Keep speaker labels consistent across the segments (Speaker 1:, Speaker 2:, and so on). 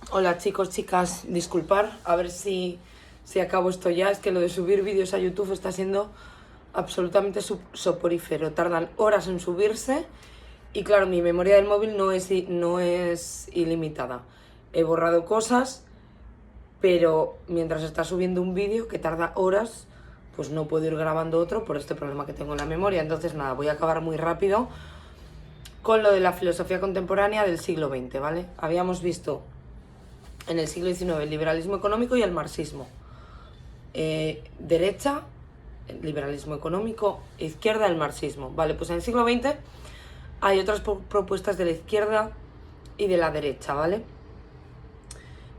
Speaker 1: Hola chicos, chicas, disculpar, a ver si acabo esto ya. Es que lo de subir vídeos a YouTube está siendo absolutamente soporífero. Tardan horas en subirse y claro, mi memoria del móvil no es ilimitada. He borrado cosas, pero mientras está subiendo un vídeo que tarda horas, pues no puedo ir grabando otro por este problema que tengo en la memoria. Entonces nada, voy a acabar muy rápido con lo de la filosofía contemporánea del siglo XX, ¿vale? Habíamos visto en el siglo XIX el liberalismo económico y el marxismo. Derecha, el liberalismo económico, izquierda, el marxismo. Vale, pues en el siglo XX hay otras propuestas de la izquierda y de la derecha, ¿vale?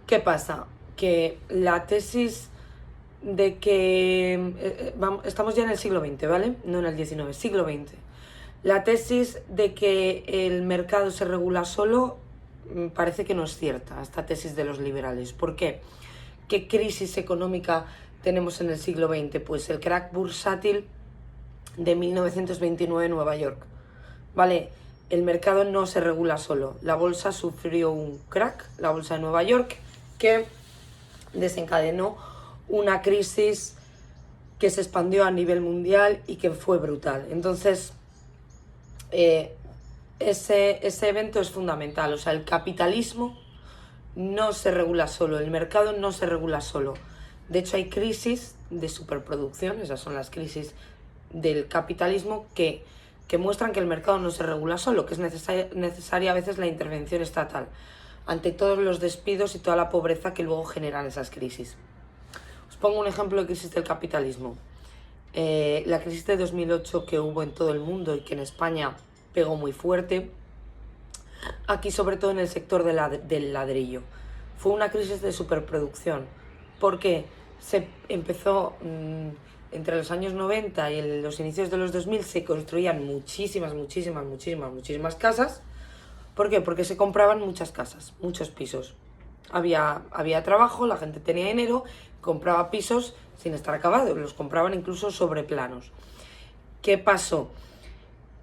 Speaker 1: ¿Qué pasa? Que la tesis de que... estamos ya en el siglo XX, ¿vale? No en el XIX, siglo XX. La tesis de que el mercado se regula solo parece que no es cierta, esta tesis de los liberales. ¿Por qué? ¿Qué crisis económica tenemos en el siglo XX? Pues el crack bursátil de 1929 en Nueva York. Vale, el mercado no se regula solo. La bolsa sufrió un crack, la bolsa de Nueva York, que desencadenó una crisis que se expandió a nivel mundial y que fue brutal. Entonces, ese evento es fundamental. O sea, el capitalismo no se regula solo, el mercado no se regula solo. De hecho, hay crisis de superproducción, esas son las crisis del capitalismo que muestran que el mercado no se regula solo, que es necesaria a veces la intervención estatal ante todos los despidos y toda la pobreza que luego generan esas crisis. Os pongo un ejemplo de crisis del capitalismo. La crisis de 2008 que hubo en todo el mundo y que en España pegó muy fuerte, aquí sobre todo en el sector del ladrillo. Fue una crisis de superproducción, porque se empezó entre los años 90 y los inicios de los 2000 se construían muchísimas casas. ¿Por qué? Porque se compraban muchas casas, muchos pisos. Había trabajo, la gente tenía dinero, compraba pisos sin estar acabados, los compraban incluso sobre planos. ¿Qué pasó?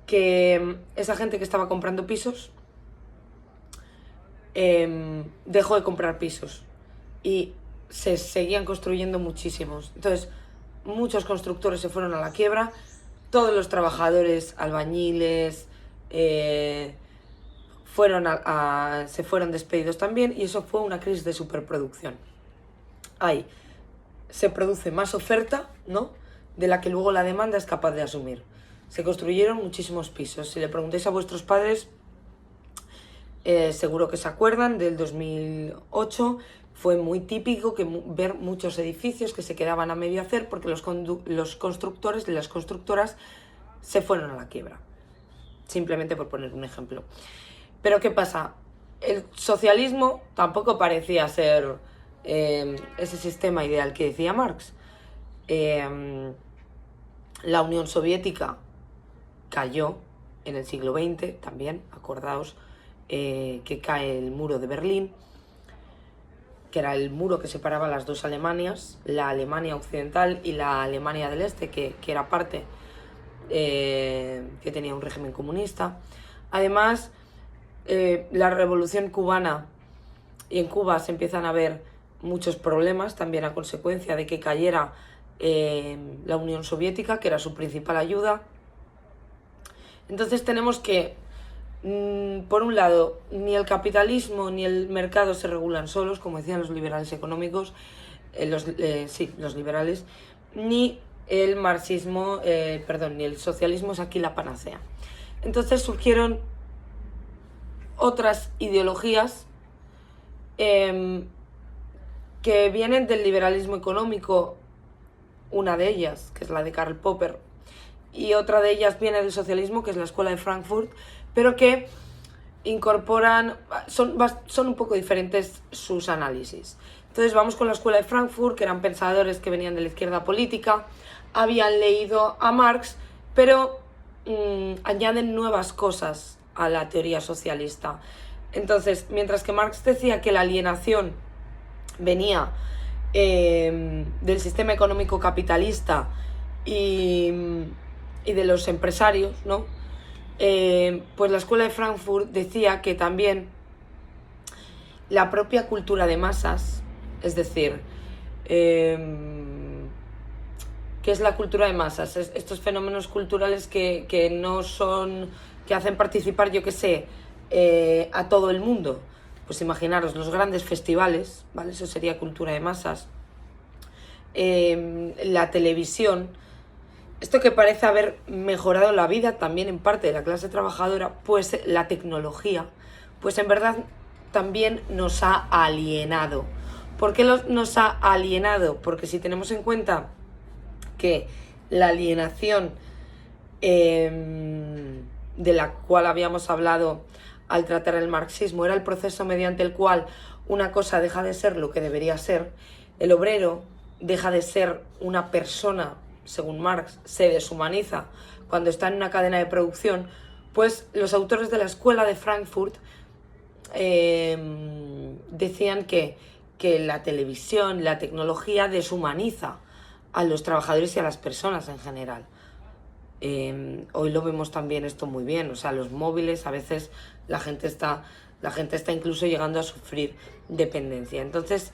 Speaker 1: Que esa gente que estaba comprando pisos dejó de comprar pisos y se seguían construyendo muchísimos. Entonces, muchos constructores se fueron a la quiebra, todos los trabajadores, albañiles, se fueron despedidos también, y eso fue una crisis de superproducción. Ahí se produce más oferta, ¿no?, de la que luego la demanda es capaz de asumir. Se construyeron muchísimos pisos. Si le preguntáis a vuestros padres, seguro que se acuerdan del 2008. Fue muy típico ver muchos edificios que se quedaban a medio hacer porque los constructores de las constructoras se fueron a la quiebra. Simplemente por poner un ejemplo. Pero ¿qué pasa? El socialismo tampoco parecía ser ese sistema ideal que decía Marx. La Unión Soviética cayó en el siglo XX también, acordaos, que cae el muro de Berlín, que era el muro que separaba las dos Alemanias, la Alemania occidental y la Alemania del Este, que era parte, que tenía un régimen comunista. Además, la revolución cubana, y en Cuba se empiezan a ver muchos problemas también a consecuencia de que cayera la Unión Soviética, que era su principal ayuda. Entonces tenemos que, por un lado, ni el capitalismo ni el mercado se regulan solos, como decían los liberales económicos, los liberales, ni el marxismo, ni el socialismo es aquí la panacea. Entonces surgieron otras ideologías que vienen del liberalismo económico, una de ellas, que es la de Karl Popper, y otra de ellas viene del socialismo, que es la Escuela de Frankfurt, pero que incorporan, son un poco diferentes sus análisis. Entonces vamos con la Escuela de Frankfurt, que eran pensadores que venían de la izquierda política, habían leído a Marx, pero añaden nuevas cosas a la teoría socialista. Entonces, mientras que Marx decía que la alienación venía del sistema económico capitalista y de los empresarios, ¿no?, pues la Escuela de Frankfurt decía que también la propia cultura de masas, es decir, ¿qué es la cultura de masas? Estos fenómenos culturales que no son, que hacen participar, yo qué sé, a todo el mundo. Pues imaginaros los grandes festivales, ¿vale? Eso sería cultura de masas. La televisión, esto que parece haber mejorado la vida también en parte de la clase trabajadora, pues la tecnología, pues en verdad también nos ha alienado. ¿Por qué nos ha alienado? Porque si tenemos en cuenta que la alienación de la cual habíamos hablado al tratar el marxismo era el proceso mediante el cual una cosa deja de ser lo que debería ser, el obrero deja de ser una persona, según Marx, se deshumaniza cuando está en una cadena de producción, pues los autores de la escuela de Frankfurt decían que la televisión, la tecnología deshumaniza a los trabajadores y a las personas en general. Hoy lo vemos también esto muy bien, o sea, los móviles, a veces la gente está incluso llegando a sufrir dependencia. Entonces,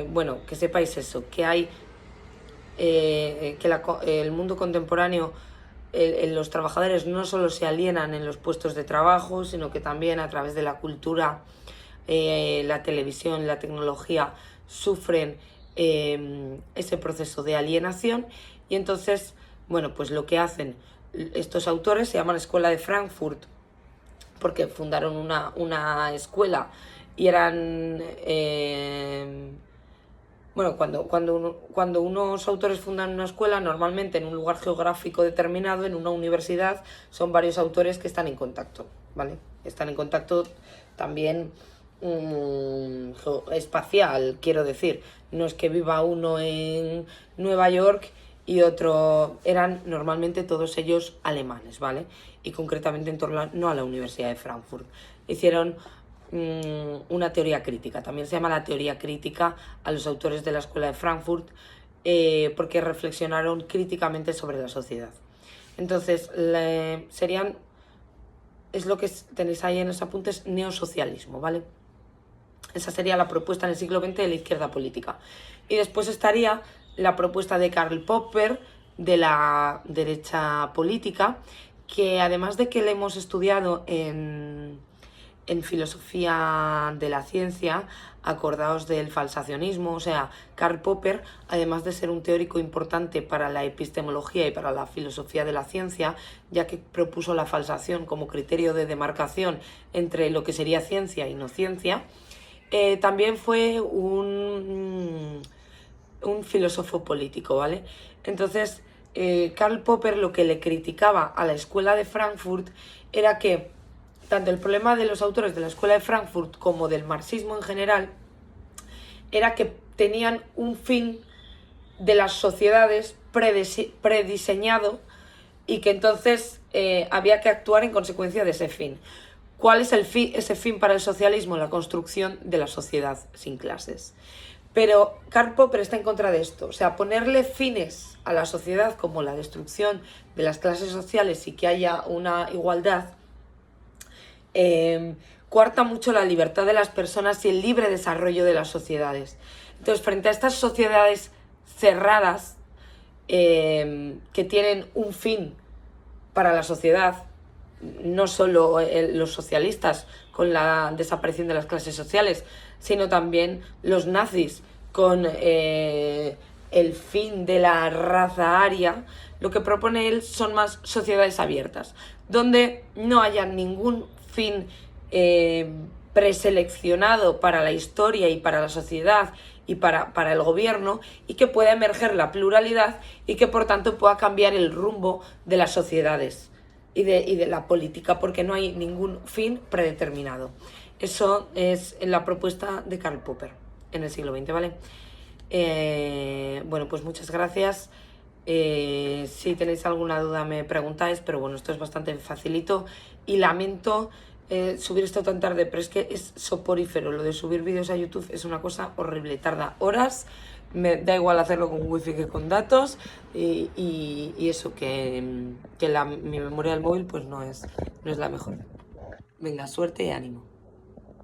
Speaker 1: bueno, que sepáis eso, que hay el mundo contemporáneo, los trabajadores no solo se alienan en los puestos de trabajo, sino que también a través de la cultura, la televisión, la tecnología, sufren ese proceso de alienación. Y entonces, bueno, pues lo que hacen estos autores, se llaman Escuela de Frankfurt, porque fundaron una escuela y eran... bueno, cuando unos autores fundan una escuela, normalmente en un lugar geográfico determinado, en una universidad, son varios autores que están en contacto, ¿vale? Están en contacto también espacial, quiero decir. No es que viva uno en Nueva York y otro... Eran normalmente todos ellos alemanes, ¿vale? Y concretamente en torno no a la Universidad de Frankfurt. Hicieron una teoría crítica. También se llama la teoría crítica a los autores de la Escuela de Frankfurt, porque reflexionaron críticamente sobre la sociedad. Entonces, es lo que tenéis ahí en los apuntes, neosocialismo, ¿vale? Esa sería la propuesta en el siglo XX de la izquierda política. Y después estaría la propuesta de Karl Popper, de la derecha política, que además de que le hemos estudiado en filosofía de la ciencia, acordaos del falsacionismo, o sea, Karl Popper, además de ser un teórico importante para la epistemología y para la filosofía de la ciencia, ya que propuso la falsación como criterio de demarcación entre lo que sería ciencia y no ciencia, también fue un filósofo político, ¿vale? Entonces, Karl Popper lo que le criticaba a la escuela de Frankfurt era que tanto el problema de los autores de la escuela de Frankfurt como del marxismo en general era que tenían un fin de las sociedades prediseñado y que entonces había que actuar en consecuencia de ese fin. ¿Cuál es ese fin para el socialismo? La construcción de la sociedad sin clases. Pero Karl Popper está en contra de esto, o sea, ponerle fines a la sociedad como la destrucción de las clases sociales y que haya una igualdad, coarta mucho la libertad de las personas y el libre desarrollo de las sociedades. Entonces, frente a estas sociedades cerradas, que tienen un fin para la sociedad, no solo los socialistas con la desaparición de las clases sociales, sino también los nazis con el fin de la raza aria, lo que propone él son más sociedades abiertas, donde no haya ningún fin preseleccionado para la historia y para la sociedad y para el gobierno, y que pueda emerger la pluralidad y que por tanto pueda cambiar el rumbo de las sociedades y de la política, porque no hay ningún fin predeterminado. Eso es la propuesta de Karl Popper en el siglo XX, ¿vale? Bueno, pues muchas gracias. Si tenéis alguna duda me preguntáis, pero bueno, esto es bastante facilito y lamento subir esto tan tarde, pero es que es soporífero. Lo de subir vídeos a YouTube es una cosa horrible, tarda horas, me da igual hacerlo con wifi que con datos y eso, que mi memoria del móvil pues no es la mejor. Venga, suerte y ánimo.